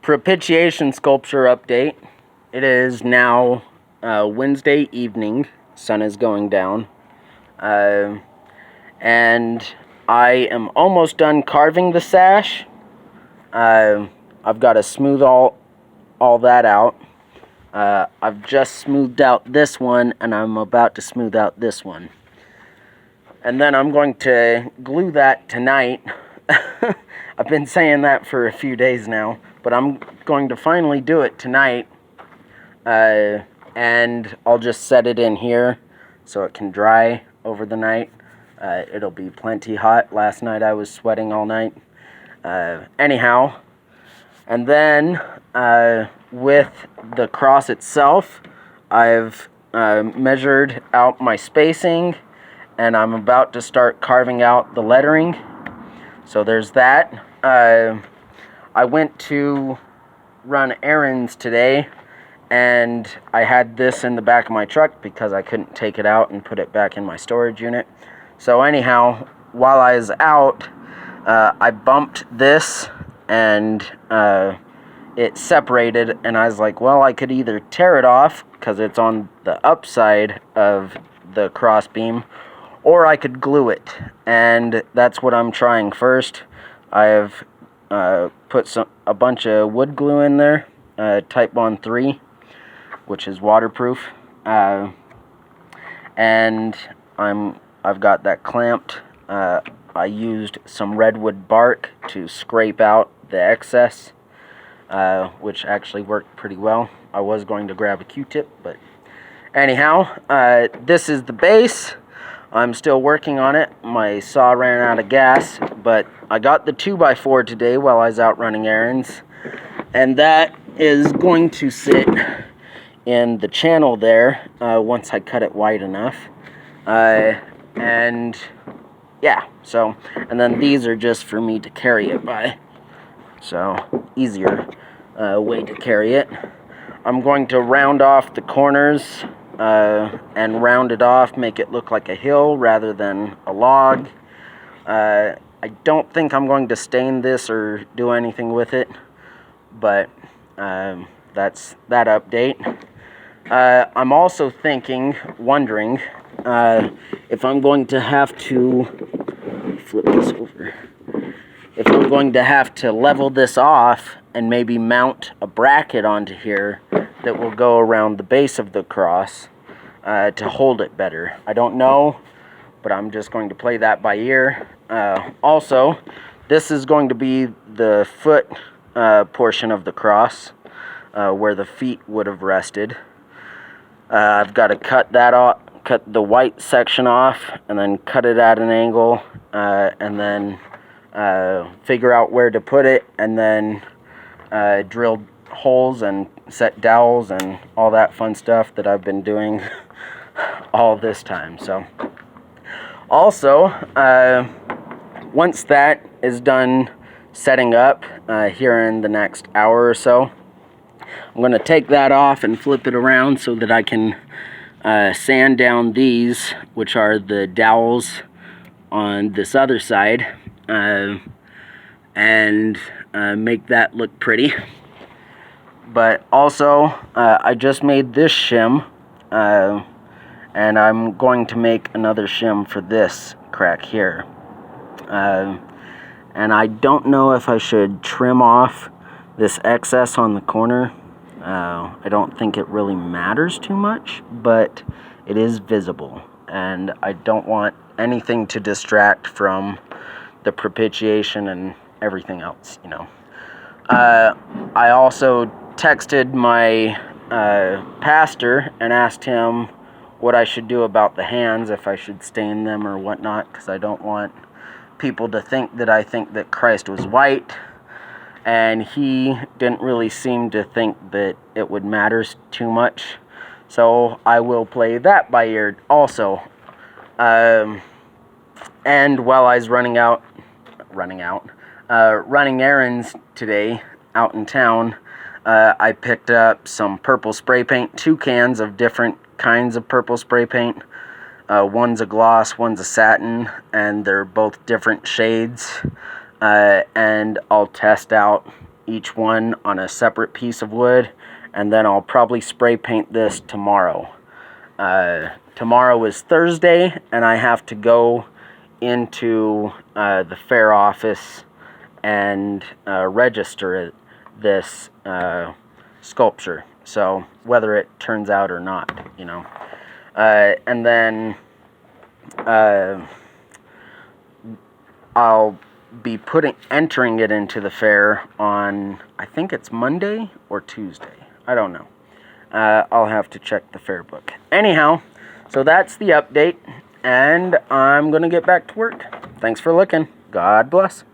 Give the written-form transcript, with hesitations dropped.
Propitiation Sculpture update. It is now Wednesday evening. Sun is going down. And I am almost done carving the sash. I've got to smooth all that out. I've just smoothed out this one, and I'm about to smooth out this one. And then I'm going to glue that tonight. I've been saying that for a few days now, but I'm going to finally do it tonight. And I'll just set it in here so it can dry over the night. It'll be plenty hot. Last night I was sweating all night. Anyhow, and then with the cross itself, I've measured out my spacing, and I'm about to start carving out the lettering. So there's that. I went to run errands today, and I had this in the back of my truck because I couldn't take it out and put it back in my storage unit. So anyhow, while I was out, I bumped this, and it separated, and I was like, well, I could either tear it off because it's on the upside of the cross beam, or I could glue it, and that's what I'm trying first. I have put a bunch of wood glue in there, Type Bond 3, which is waterproof, and I've got that clamped. I used some redwood bark to scrape out the excess, which actually worked pretty well. I was going to grab a Q-tip, but anyhow, this is the base. I'm still working on it. My saw ran out of gas, but I got the 2x4 today while I was out running errands, and that is going to sit in the channel there once I cut it wide enough. And yeah, so, and then these are just for me to carry it by, so easier way to carry it. I'm going to round off the corners and round it off, make it look like a hill rather than a log. I don't think I'm going to stain this or do anything with it, but that's that update. I'm also wondering if I'm going to have to flip this over. If I'm going to have to level this off and maybe mount a bracket onto here that will go around the base of the cross to hold it better. I don't know, but I'm just going to play that by ear. Also, this is going to be the foot portion of the cross, where the feet would have rested. I've got to cut that off, cut the white section off, and then cut it at an angle, and then figure out where to put it, and then drill holes and set dowels and all that fun stuff that I've been doing all this time. So also, once that is done setting up here in the next hour or so, I'm going to take that off and flip it around so that I can sand down these, which are the dowels on this other side, and make that look pretty. But also, I just made this shim, and I'm going to make another shim for this crack here. And I don't know if I should trim off this excess on the corner. I don't think it really matters too much, but it is visible, and I don't want anything to distract from the propitiation and everything else, you know. I also texted my pastor and asked him what I should do about the hands, if I should stain them or whatnot, because I don't want people to think that I think that Christ was white, and he didn't really seem to think that it would matter too much, so I will play that by ear also. And while I was running errands today out in town, I picked up some purple spray paint, 2 cans of different kinds of purple spray paint. One's a gloss, one's a satin, and they're both different shades. and I'll test out each one on a separate piece of wood, and then I'll probably spray paint this tomorrow. Tomorrow is Thursday, and I have to go into the fair office and register this sculpture. So whether it turns out or not, you know. And then I'll be entering it into the fair on, I think it's Monday or Tuesday. I don't know. I'll have to check the fair book. Anyhow, so that's the update, and I'm going to get back to work. Thanks for looking. God bless.